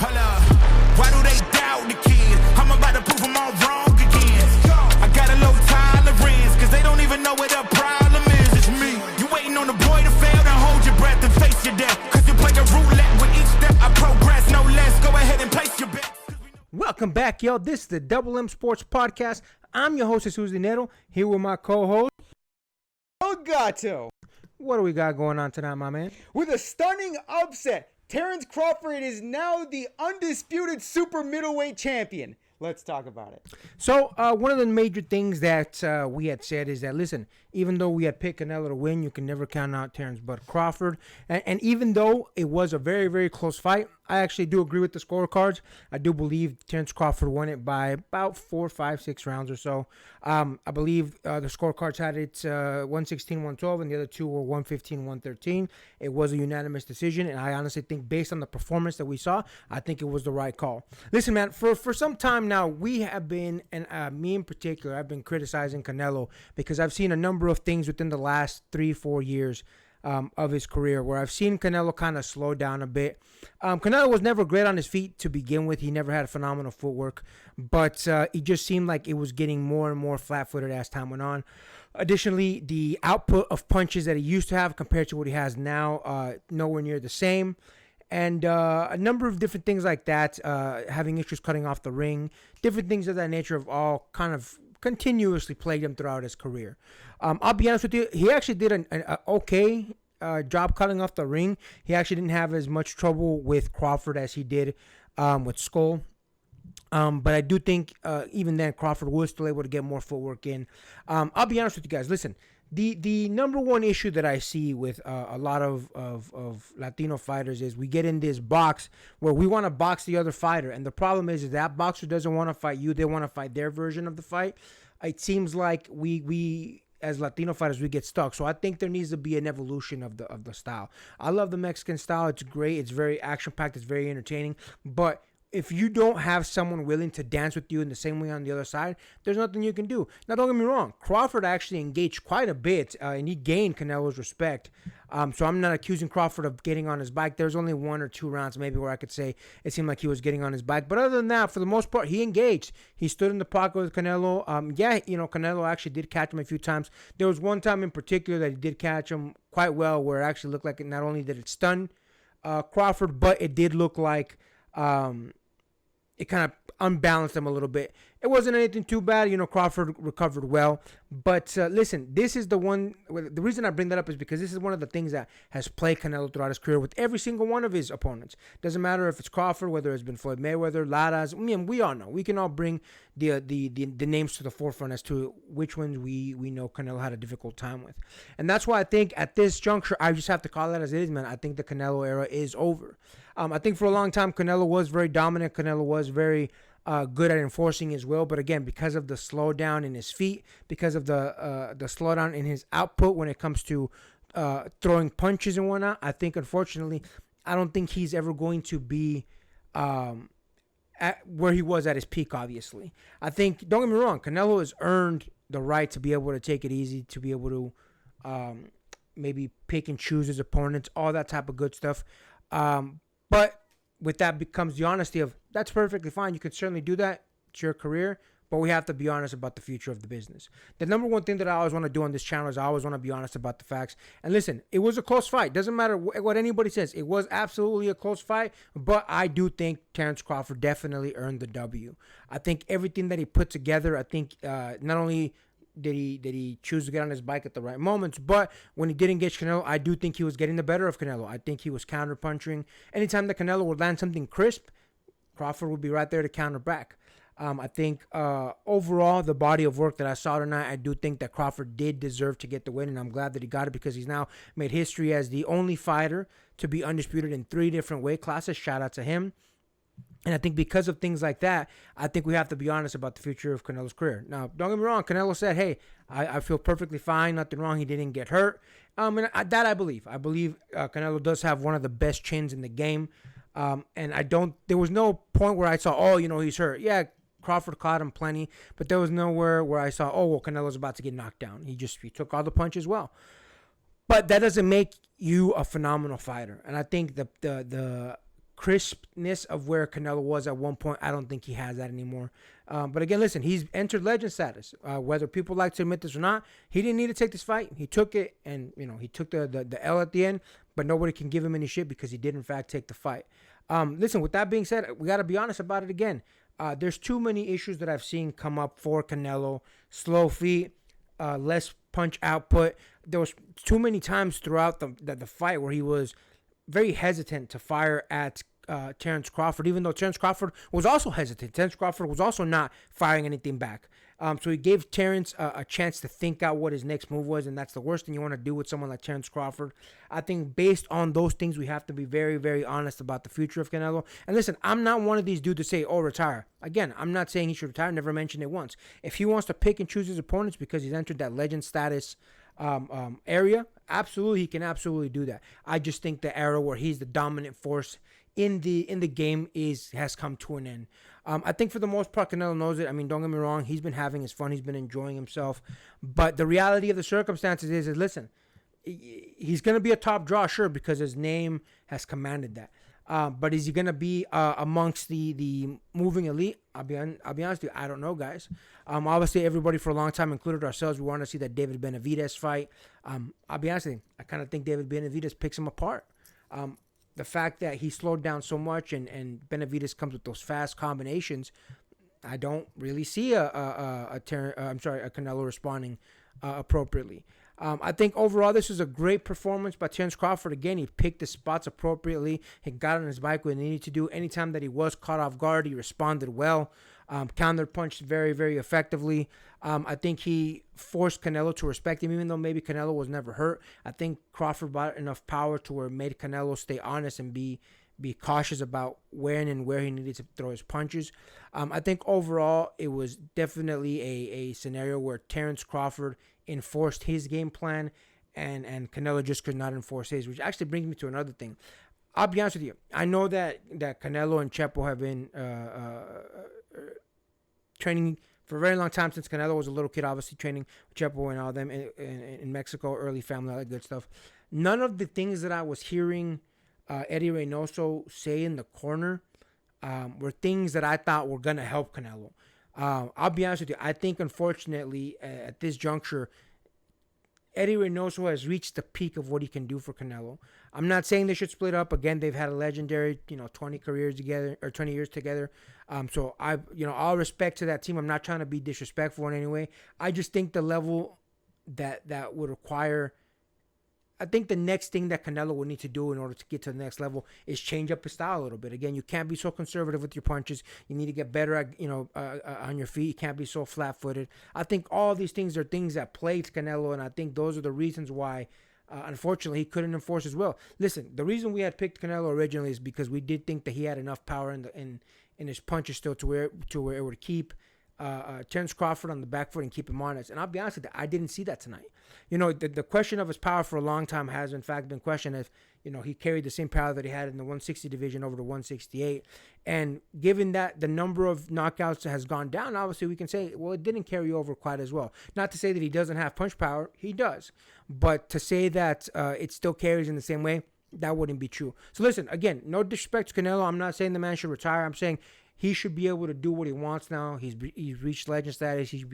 Hold up. Why do they doubt the kid? I'm about to prove them all wrong again. I got a low tolerance, cause they don't even know what the problem is. It's me. You waiting on the boy to fail, then hold your breath and face your death. Cause you play a roulette with each step. I progress, no less. Go ahead and place your bet. Welcome back, yo. This is the Double M Sports Podcast. I'm your host, Jesus Dinero, here with my co-host, Gato. What do we got going on tonight, my man? With a stunning upset, Terrence Crawford is now the undisputed super middleweight champion. Let's talk about it. So, one of the major things that we had said is that, listen, even though we had picked Canelo to win, you can never count out Terrence Bud Crawford. And even though it was a very, very close fight, I actually do agree with the scorecards. I do believe Terrence Crawford won it by about 4, 5, 6 rounds or so. I believe the scorecards had it 116-112, and the other two were 115-113. It was a unanimous decision, and I honestly think based on the performance that we saw, I think it was the right call. Listen, man, for some time now, we have been, and me in particular, I've been criticizing Canelo because I've seen a number of things within the last 3-4 years of his career where I've seen Canelo kind of slow down a bit. Canelo was never great on his feet to begin with. He never had phenomenal footwork, but it just seemed like it was getting more and more flat-footed as time went on. Additionally, the output of punches that he used to have compared to what he has now, nowhere near the same. And a number of different things like that, having issues cutting off the ring, different things of that nature have all kind of continuously plagued him throughout his career. I'll be honest with you, he actually did an okay job cutting off the ring. He actually didn't have as much trouble with Crawford as he did with Skull. But I do think even then Crawford was still able to get more footwork in. I'll be honest with you guys. Listen, the number one issue that I see with a lot of Latino fighters is we get in this box where we want to box the other fighter. And the problem is that boxer doesn't want to fight you. They want to fight their version of the fight. It seems like we as Latino fighters, we get stuck. So I think there needs to be an evolution of the style. I love the Mexican style. It's great. It's very action-packed. It's very entertaining. But if you don't have someone willing to dance with you in the same way on the other side, there's nothing you can do. Now, don't get me wrong. Crawford actually engaged quite a bit, and he gained Canelo's respect. So I'm not accusing Crawford of getting on his bike. There's only 1 or 2 rounds maybe where I could say it seemed like he was getting on his bike. But other than that, for the most part, he engaged. He stood in the pocket with Canelo. Canelo actually did catch him a few times. There was one time in particular that he did catch him quite well where it actually looked like it, not only did it stun Crawford, but it did look like it kind of unbalanced him a little bit. It wasn't anything too bad. Crawford recovered well. But listen, this is the one. The reason I bring that up is because this is one of the things that has plagued Canelo throughout his career with every single one of his opponents. Doesn't matter if it's Crawford, whether it's been Floyd Mayweather, Ladas. I mean, we all know. We can all bring the names to the forefront as to which ones we know Canelo had a difficult time with. And that's why I think at this juncture, I just have to call it as it is, man. I think the Canelo era is over. I think for a long time, Canelo was very dominant. Canelo was very good at enforcing his will, but again, because of the slowdown in his feet, because of the slowdown in his output when it comes to throwing punches and whatnot, I think unfortunately, I don't think he's ever going to be at where he was at his peak. Obviously, I think, don't get me wrong, Canelo has earned the right to be able to take it easy, to be able to maybe pick and choose his opponents, all that type of good stuff. But with that becomes the honesty of, that's perfectly fine. You can certainly do that. It's your career. But we have to be honest about the future of the business. The number one thing that I always want to do on this channel is I always want to be honest about the facts. And listen, it was a close fight. Doesn't matter what anybody says. It was absolutely a close fight. But I do think Terrence Crawford definitely earned the W. I think everything that he put together, I think not only did he choose to get on his bike at the right moments, but when he did engage Canelo, I do think he was getting the better of Canelo. I think he was counter-punching. Anytime that Canelo would land something crisp, Crawford would be right there to counter back. I think overall, the body of work that I saw tonight, I do think that Crawford did deserve to get the win, and I'm glad that he got it because he's now made history as the only fighter to be undisputed in 3 different weight classes. Shout out to him. And I think because of things like that, I think we have to be honest about the future of Canelo's career. Now, don't get me wrong. Canelo said, hey, I feel perfectly fine. Nothing wrong. He didn't get hurt. And that I believe. I believe Canelo does have one of the best chins in the game. And there was no point where I saw, he's hurt. Yeah, Crawford caught him plenty. But there was nowhere where I saw, Canelo's about to get knocked down. He took all the punches well. But that doesn't make you a phenomenal fighter. And I think the crispness of where Canelo was at one point. I don't think he has that anymore. But again, listen, he's entered legend status. Whether people like to admit this or not, he didn't need to take this fight. He took it, and he took the L at the end. But nobody can give him any shit because he did in fact take the fight. Listen, with that being said, we got to be honest about it again. There's too many issues that I've seen come up for Canelo. Slow feet, less punch output. There was too many times throughout the fight where he was very hesitant to fire at Terence Crawford, even though Terence Crawford was also hesitant. Terence Crawford was also not firing anything back. So he gave Terence a chance to think out what his next move was, and that's the worst thing you want to do with someone like Terence Crawford. I think based on those things, we have to be very, very honest about the future of Canelo. And listen, I'm not one of these dudes to say, oh, retire. Again, I'm not saying he should retire. Never mentioned it once. If he wants to pick and choose his opponents because he's entered that legend status area, absolutely, he can absolutely do that. I just think the era where he's the dominant force in the game has come to an end. I think for the most part, Canelo knows it. I mean, don't get me wrong, he's been having his fun, he's been enjoying himself, but the reality of the circumstances is listen, he's going to be a top draw, sure, because his name has commanded that. But is he going to be amongst the moving elite? I'll be honest with you, I don't know, guys. Obviously, everybody for a long time, included ourselves, we want to see that David Benavidez fight. I'll be honest with you, I kind of think David Benavidez picks him apart. The fact that he slowed down so much and Benavidez comes with those fast combinations, I don't really see a Canelo responding appropriately. I think overall this is a great performance by Terence Crawford. Again, he picked his spots appropriately. He got on his bike when he needed to do. Anytime that he was caught off guard, he responded well. Counter punched very, very effectively. I think he forced Canelo to respect him, even though maybe Canelo was never hurt. I think Crawford brought enough power to where it made Canelo stay honest and be cautious about when and where he needed to throw his punches. I think overall it was definitely a scenario where Terence Crawford enforced his game plan and Canelo just could not enforce his, which actually brings me to another thing. I'll be honest with you. I know that Canelo and Chepo have been training for a very long time since Canelo was a little kid, obviously training with Chepo and all them in Mexico, early family, all that good stuff. None of the things that I was hearing Eddie Reynoso say in the corner were things that I thought were going to help Canelo. I'll be honest with you. I think, unfortunately, at this juncture, Eddie Reynoso has reached the peak of what he can do for Canelo. I'm not saying they should split up. Again, they've had a legendary, 20 careers together or 20 years together. So all respect to that team. I'm not trying to be disrespectful in any way. I just think the level that would require. I think the next thing that Canelo will need to do in order to get to the next level is change up his style a little bit. Again, you can't be so conservative with your punches. You need to get better at, on your feet. You can't be so flat-footed. I think all these things are things that play to Canelo, and I think those are the reasons why, unfortunately, he couldn't enforce his will. Listen, the reason we had picked Canelo originally is because we did think that he had enough power in his punches still to where it would keep Terence Crawford on the back foot and keep him honest. And I'll be honest with you, I didn't see that tonight. The question of his power for a long time has in fact been questioned if, he carried the same power that he had in the 160 division over to 168. And given that the number of knockouts has gone down, obviously we can say, well, it didn't carry over quite as well. Not to say that he doesn't have punch power, he does. But to say that it still carries in the same way, that wouldn't be true. So listen, again, no disrespect to Canelo. I'm not saying the man should retire. I'm saying he should be able to do what he wants now. He's reached legend status. He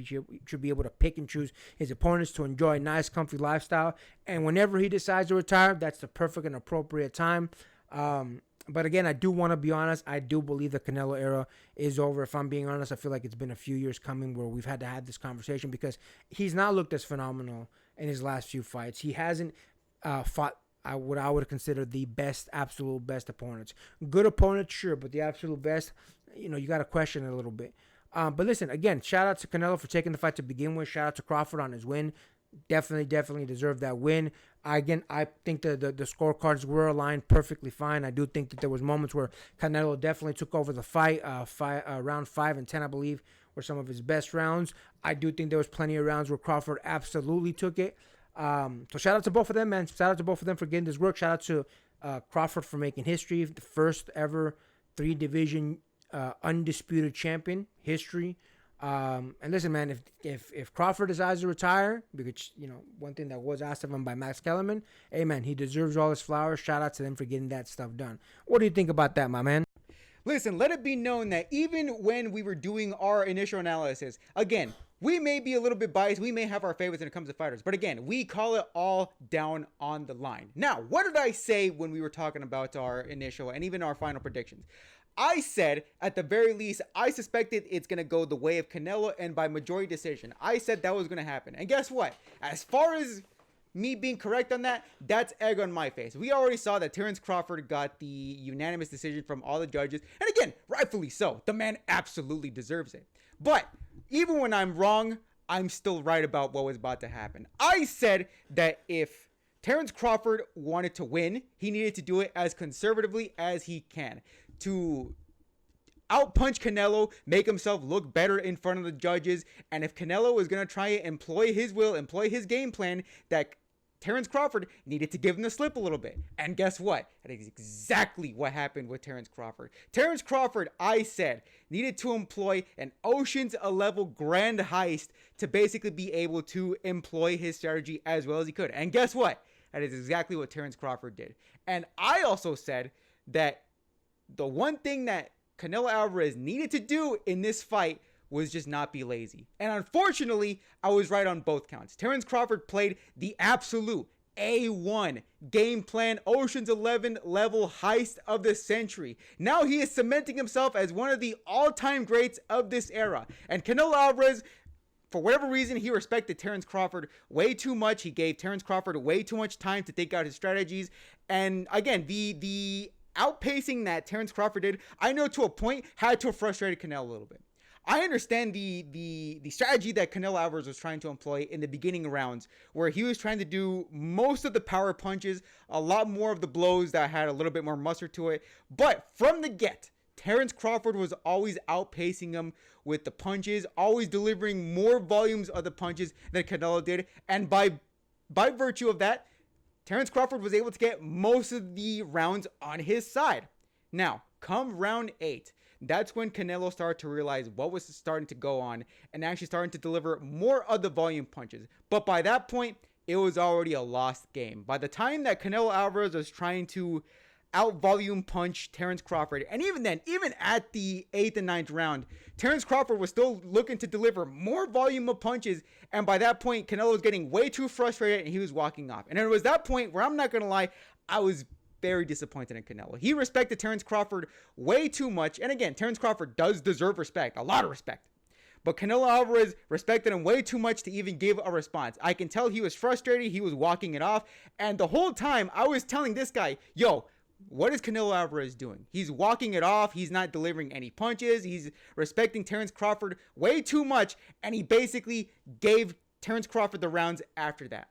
should be able to pick and choose his opponents to enjoy a nice, comfy lifestyle. And whenever he decides to retire, that's the perfect and appropriate time. But again, I do want to be honest. I do believe the Canelo era is over. If I'm being honest, I feel like it's been a few years coming where we've had to have this conversation because he's not looked as phenomenal in his last few fights. He hasn't fought what I would consider the absolute best opponents. Good opponents, sure, but the absolute best, you got to question it a little bit. But listen, again, shout out to Canelo for taking the fight to begin with. Shout out to Crawford on his win. Definitely deserved that win. I think the scorecards were aligned perfectly fine. I do think that there was moments where Canelo definitely took over the fight. Round 5 and 10, I believe, were some of his best rounds. I do think there was plenty of rounds where Crawford absolutely took it. So shout out to both of them, man. Shout out to both of them for getting this work. Shout out to Crawford for making history, the first ever 3-division undisputed champion history. And listen, man, if Crawford decides to retire, because one thing that was asked of him by Max Kellerman, hey man, he deserves all his flowers. Shout out to them for getting that stuff done. What do you think about that, my man? Listen, let it be known that even when we were doing our initial analysis, again, we may be a little bit biased. We may have our favorites when it comes to fighters. But again, we call it all down on the line. Now, what did I say when we were talking about our initial and even our final predictions? I said, at the very least, I suspected it's going to go the way of Canelo and by majority decision. I said that was going to happen. And guess what? As far as me being correct on that, that's egg on my face. We already saw that Terence Crawford got the unanimous decision from all the judges. And again, rightfully so. The man absolutely deserves it. But even when I'm wrong, I'm still right about what was about to happen. I said that if Terence Crawford wanted to win, he needed to do it as conservatively as he can. To outpunch Canelo, make himself look better in front of the judges. And if Canelo was going to try and employ his will, employ his game plan, that Terence Crawford needed to give him the slip a little bit. And guess what? That is exactly what happened with Terence Crawford. Terence Crawford, I said, needed to employ an Ocean's 11 grand heist to basically be able to employ his strategy as well as he could. And guess what? That is exactly what Terence Crawford did. And I also said that the one thing that Canelo Alvarez needed to do in this fight was just not be lazy. And unfortunately, I was right on both counts. Terence Crawford played the absolute A1 game plan, Ocean's 11 level heist of the century. Now he is cementing himself as one of the all-time greats of this era. And Canelo Alvarez, for whatever reason, he respected Terence Crawford way too much. He gave Terence Crawford way too much time to think out his strategies. And again, the outpacing that Terence Crawford did, I know to a point, had to have frustrated Canelo a little bit. I understand the strategy that Canelo Alvarez was trying to employ in the beginning rounds, where he was trying to do most of the power punches, a lot more of the blows that had a little bit more mustard to it. But from the get, Terence Crawford was always outpacing him with the punches, always delivering more volumes of the punches than Canelo did. And by virtue of that, Terence Crawford was able to get most of the rounds on his side. Now, come round 8, that's when Canelo started to realize what was starting to go on and actually starting to deliver more of the volume punches. But by that point, it was already a lost game. By the time that Canelo Alvarez was trying to out volume punch Terence Crawford, and even then, even at the 8th and 9th round, Terence Crawford was still looking to deliver more volume of punches, and by that point, Canelo was getting way too frustrated and he was walking off. And it was that point where, I'm not gonna lie, I was very disappointed in Canelo. He respected Terence Crawford way too much, and again, Terence Crawford does deserve respect, a lot of respect. But Canelo Alvarez respected him way too much to even give a response. I can tell he was frustrated, he was walking it off, and the whole time I was telling this guy, yo, what is Canelo Alvarez doing? He's walking it off. He's not delivering any punches. He's respecting Terence Crawford way too much. And he basically gave Terence Crawford the rounds after that.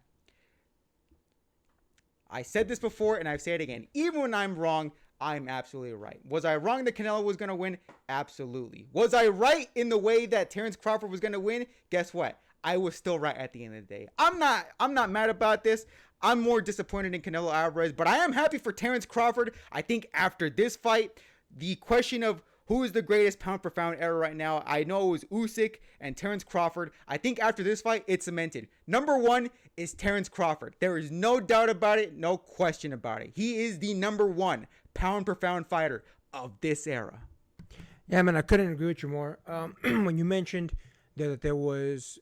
I said this before and I've said it again. Even when I'm wrong, I'm absolutely right. Was I wrong that Canelo was going to win? Absolutely. Was I right in the way that Terence Crawford was going to win? Guess what? I was still right at the end of the day. I'm not mad about this. I'm more disappointed in Canelo Alvarez, but I am happy for Terence Crawford. I think after this fight, the question of who is the greatest pound per pound ever right now, I know it was Usyk and Terence Crawford. I think after this fight, it's cemented. Number 1 is Terence Crawford. There is no doubt about it, no question about it. He is the number 1 pound per pound fighter of this era. Yeah, man, I couldn't agree with you more. When you mentioned that there was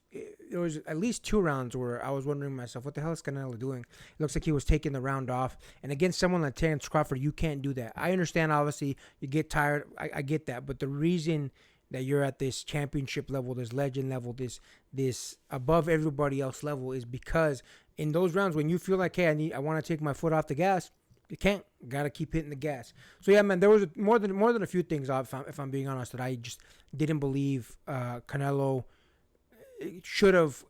at least 2 rounds where I was wondering to myself, what the hell is Canelo doing? It looks like he was taking the round off. And against someone like Terence Crawford, you can't do that. I understand, obviously, you get tired. I get that. But the reason that you're at this championship level, this legend level, this above everybody else level is because in those rounds when you feel like, hey, I want to take my foot off the gas, you can't. Got to keep hitting the gas. So, yeah, man, there was more than a few things, if I'm being honest, that I just didn't believe Canelo should have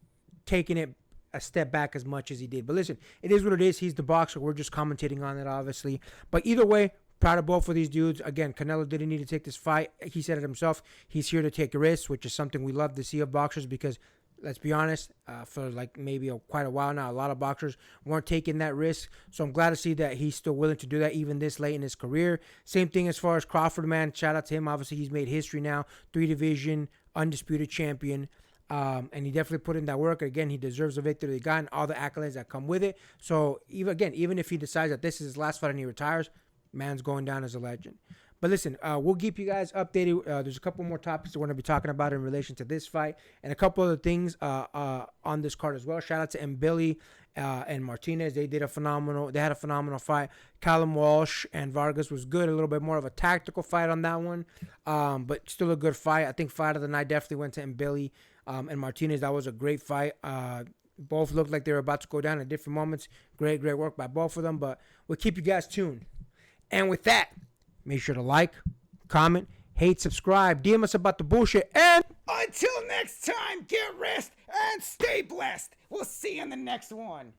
taken it a step back as much as he did. But listen, it is what it is. He's the boxer. We're just commentating on it, obviously. But either way, proud of both of these dudes. Again, Canelo didn't need to take this fight. He said it himself. He's here to take risks, which is something we love to see of boxers because Let's be honest, for like maybe quite a while now, a lot of boxers weren't taking that risk. So I'm glad to see that he's still willing to do that even this late in his career. Same thing as far as Crawford, man. Shout out to him. Obviously, he's made history now. 3-division, undisputed champion. And he definitely put in that work. Again, he deserves the victory he got and all the accolades that come with it. So even if he decides that this is his last fight and he retires, man's going down as a legend. But listen, we'll keep you guys updated. There's a couple more topics we're going to be talking about in relation to this fight and a couple other things on this card as well. Shout out to Mbili and Martinez. They had a phenomenal fight. Callum Walsh and Vargas was good. A little bit more of a tactical fight on that one, but still a good fight. I think fight of the night definitely went to Mbili and Martinez. That was a great fight. Both looked like they were about to go down at different moments. Great work by both of them. But we'll keep you guys tuned. And with that, make sure to like, comment, hate, subscribe, DM us about the bullshit, and Until next time, get rest and stay blessed. We'll see you in the next one.